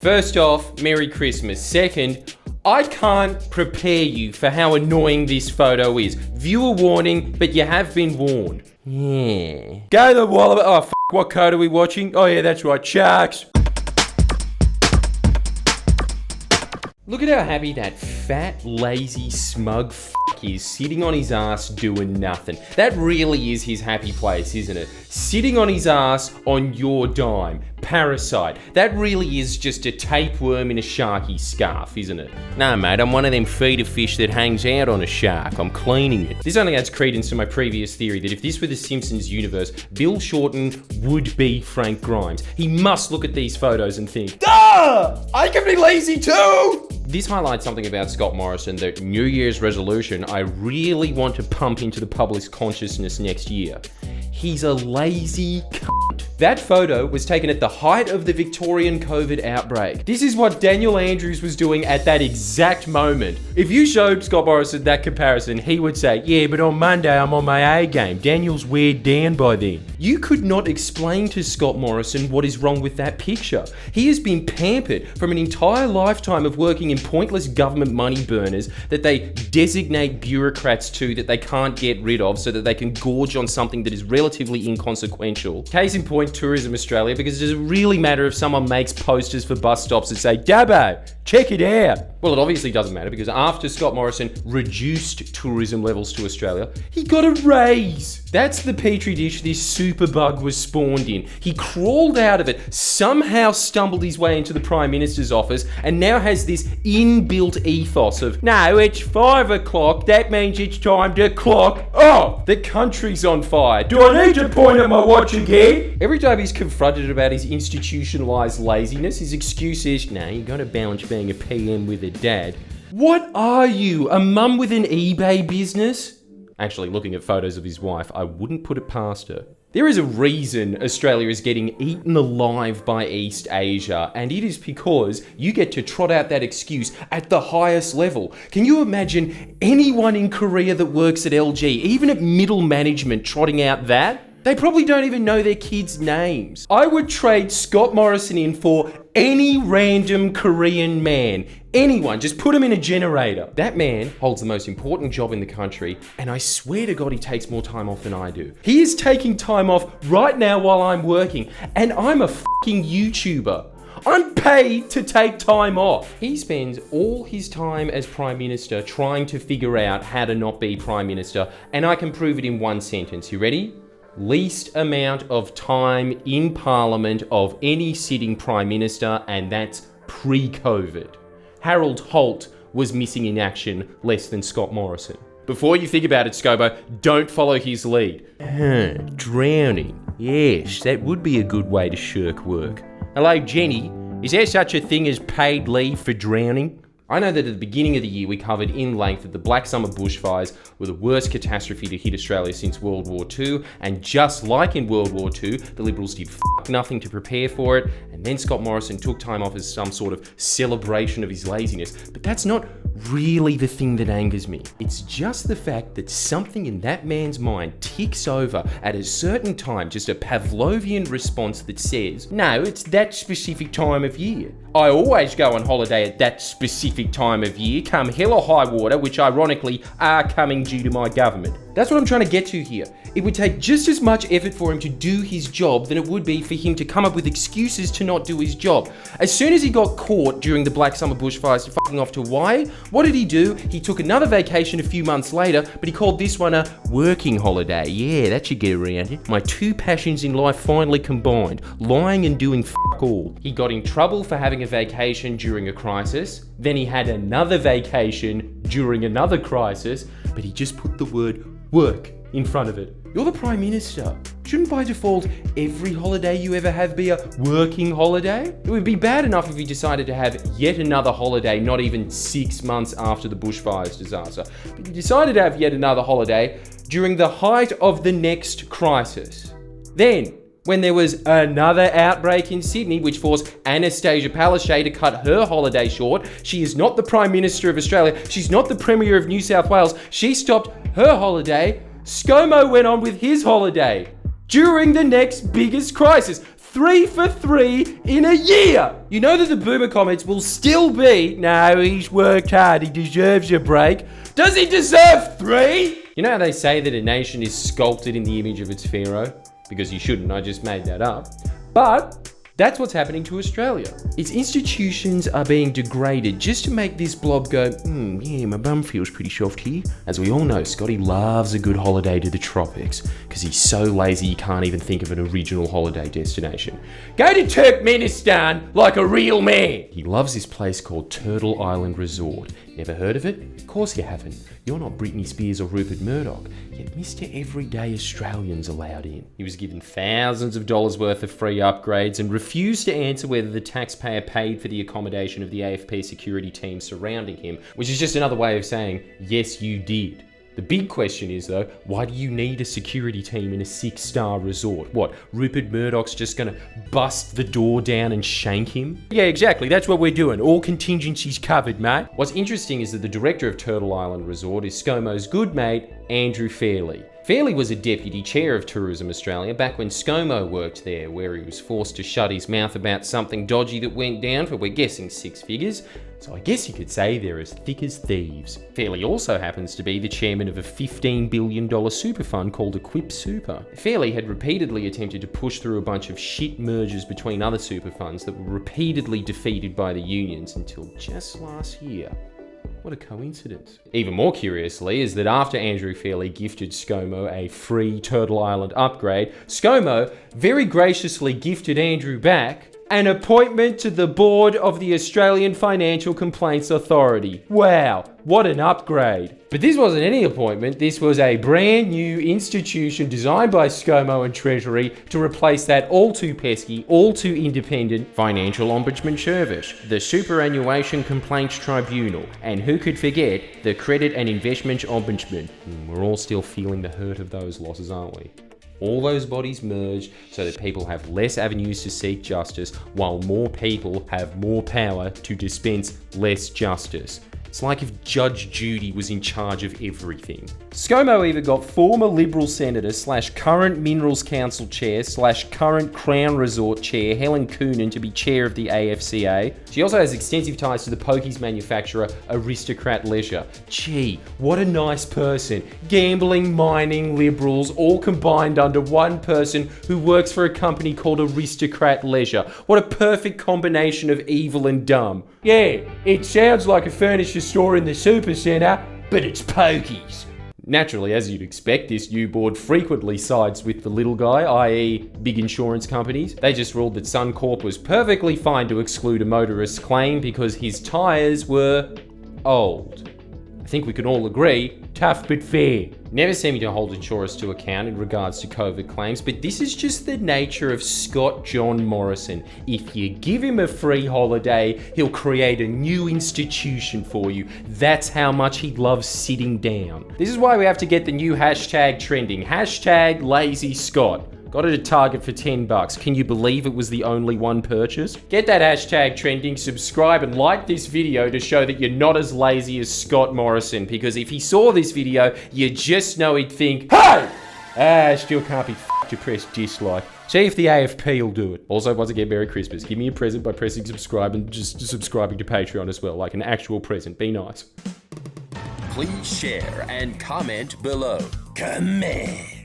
First off, Merry Christmas. Second, I can't prepare you for how annoying this photo is. Viewer warning, but you have been warned. Yeah. Go the wallet. Oh, what code are we watching? Oh yeah, that's right, Sharks. Look at how happy that fat, lazy, smug is sitting on his ass doing nothing. That really is his happy place, isn't it? Sitting on his ass on your dime. Parasite. That really is just a tapeworm in a sharky scarf, isn't it? Nah, mate, I'm one of them feeder fish that hangs out on a shark. I'm cleaning it. This only adds credence to my previous theory that if this were the Simpsons universe, Bill Shorten would be Frank Grimes. He must look at these photos and think, "Duh! I can be lazy too!" This highlights something about Scott Morrison, that New Year's resolution I really want to pump into the public's consciousness next year. He's a lazy cunt. That photo was taken at the height of the Victorian COVID outbreak. This is what Daniel Andrews was doing at that exact moment. If you showed Scott Morrison that comparison, he would say, "Yeah, but on Monday I'm on my A game. Daniel's weighed down by then." You could not explain to Scott Morrison what is wrong with that picture. He has been pampered from an entire lifetime of working in pointless government money burners that they designate bureaucrats to that they can't get rid of so that they can gorge on something that is relatively inconsequential. Case in point, Tourism Australia, because does it really matter if someone makes posters for bus stops that say, "Dabo, check it out"? Well, it obviously doesn't matter, because after Scott Morrison reduced tourism levels to Australia, he got a raise. That's the petri dish this superbug was spawned in. He crawled out of it, somehow stumbled his way into the Prime Minister's office, and now has this inbuilt ethos of, "No, it's 5 o'clock, that means it's time to clock." Oh, the country's on fire. Do I need to point at my watch again? Every time he's confronted about his institutionalized laziness, his excuse is, "Nah, you gotta balance being a PM with a dad." What are you, a mum with an eBay business? Actually, looking at photos of his wife, I wouldn't put it past her. There is a reason Australia is getting eaten alive by East Asia, and it is because you get to trot out that excuse at the highest level. Can you imagine anyone in Korea that works at LG, even at middle management, trotting out that? They probably don't even know their kids' names. I would trade Scott Morrison in for any random Korean man. Anyone, just put him in a generator. That man holds the most important job in the country, and I swear to God he takes more time off than I do. He is taking time off right now while I'm working, and I'm a fucking YouTuber. I'm paid to take time off. He spends all his time as Prime Minister trying to figure out how to not be Prime Minister, and I can prove it in one sentence. You ready? Least amount of time in Parliament of any sitting Prime Minister, and that's pre-COVID. Harold Holt was missing in action less than Scott Morrison. Before you think about it, Scobo, don't follow his lead. Drowning. Yes, that would be a good way to shirk work. Hello, Jenny. Is there such a thing as paid leave for drowning? I know that at the beginning of the year we covered in length that the Black Summer bushfires were the worst catastrophe to hit Australia since World War II, and just like in World War II, the Liberals did nothing to prepare for it, and then Scott Morrison took time off as some sort of celebration of his laziness. But that's not really the thing that angers me. It's just the fact that something in that man's mind ticks over at a certain time, just a Pavlovian response that says, "No, it's that specific time of year. I always go on holiday at that specific time of year, come hell or high water," which ironically are coming due to my government. That's what I'm trying to get to here. It would take just as much effort for him to do his job than it would be for him to come up with excuses to not do his job. As soon as he got caught during the Black Summer bushfires fucking off to Hawaii, what did he do? He took another vacation a few months later, but he called this one a working holiday. Yeah, that should get around it. My two passions in life finally combined, lying and doing fuck all. He got in trouble for having a vacation during a crisis, then he had another vacation during another crisis, but he just put the word work in front of it. You're the Prime Minister. Shouldn't by default every holiday you ever have be a working holiday? It would be bad enough if you decided to have yet another holiday not even 6 months after the bushfires disaster, but you decided to have yet another holiday during the height of the next crisis. Then, when there was another outbreak in Sydney, which forced Anastasia Palaszczuk to cut her holiday short. She is not the Prime Minister of Australia. She's not the Premier of New South Wales. She stopped her holiday. ScoMo went on with his holiday during the next biggest crisis. 3 for 3 in a year. You know that the boomer comments will still be, no, he's worked hard, he deserves a break. Does he deserve 3? You know how they say that a nation is sculpted in the image of its pharaoh? Because you shouldn't, I just made that up. But that's what's happening to Australia. Its institutions are being degraded just to make this blob go, yeah, my bum feels pretty soft here. As we all know, Scotty loves a good holiday to the tropics because he's so lazy he can't even think of an original holiday destination. Go to Turkmenistan like a real man. He loves this place called Turtle Island Resort. Never heard of it? Of course you haven't. You're not Britney Spears or Rupert Murdoch. Yet Mr. Everyday Australian's allowed in. He was given thousands of dollars worth of free upgrades and refused to answer whether the taxpayer paid for the accommodation of the AFP security team surrounding him, which is just another way of saying, yes, you did. The big question is, though, why do you need a security team in a 6-star resort? What, Rupert Murdoch's just gonna bust the door down and shank him? Yeah, exactly, that's what we're doing. All contingencies covered, mate. What's interesting is that the director of Turtle Island Resort is ScoMo's good mate, Andrew Fairley. Fairley was a deputy chair of Tourism Australia back when ScoMo worked there, where he was forced to shut his mouth about something dodgy that went down for, we're guessing, 6 figures. So I guess you could say they're as thick as thieves. Fairley also happens to be the chairman of a $15 billion super fund called Equip Super. Fairley had repeatedly attempted to push through a bunch of shit mergers between other super funds that were repeatedly defeated by the unions until just last year. What a coincidence. Even more curiously is that after Andrew Fairley gifted ScoMo a free Turtle Island upgrade, ScoMo very graciously gifted Andrew back an appointment to the board of the Australian Financial Complaints Authority. Wow, what an upgrade. But this wasn't any appointment, this was a brand new institution designed by ScoMo and Treasury to replace that all too pesky, all too independent Financial Ombudsman Service, the Superannuation Complaints Tribunal, and who could forget the Credit and Investment Ombudsman. We're all still feeling the hurt of those losses, aren't we? All those bodies merged so that people have less avenues to seek justice, while more people have more power to dispense less justice. It's like if Judge Judy was in charge of everything. ScoMo even got former Liberal Senator / current Minerals Council Chair / current Crown Resort Chair Helen Coonan to be chair of the AFCA. She also has extensive ties to the pokies manufacturer Aristocrat Leisure. Gee, what a nice person. Gambling, mining, liberals, all combined under one person who works for a company called Aristocrat Leisure. What a perfect combination of evil and dumb. Yeah, it sounds like a furniture store in the supercentre, but it's pokies. Naturally, as you'd expect, this new board frequently sides with the little guy, i.e. big insurance companies. They just ruled that Suncorp was perfectly fine to exclude a motorist's claim because his tyres were old. I think we can all agree, tough but fair. Never seeming to hold insurers to account in regards to COVID claims, but this is just the nature of Scott John Morrison. If you give him a free holiday, he'll create a new institution for you. That's how much he loves sitting down. This is why we have to get the new hashtag trending. Hashtag Lazy Scott. Got it at Target for $10. Can you believe it was the only one purchase? Get that hashtag trending, subscribe and like this video to show that you're not as lazy as Scott Morrison, because if he saw this video, you just know he'd think, hey! Still can't be f***ed to press dislike. See if the AFP will do it. Also, once again, Merry Christmas. Give me a present by pressing subscribe and just subscribing to Patreon as well, like an actual present. Be nice. Please share and comment below. Comment.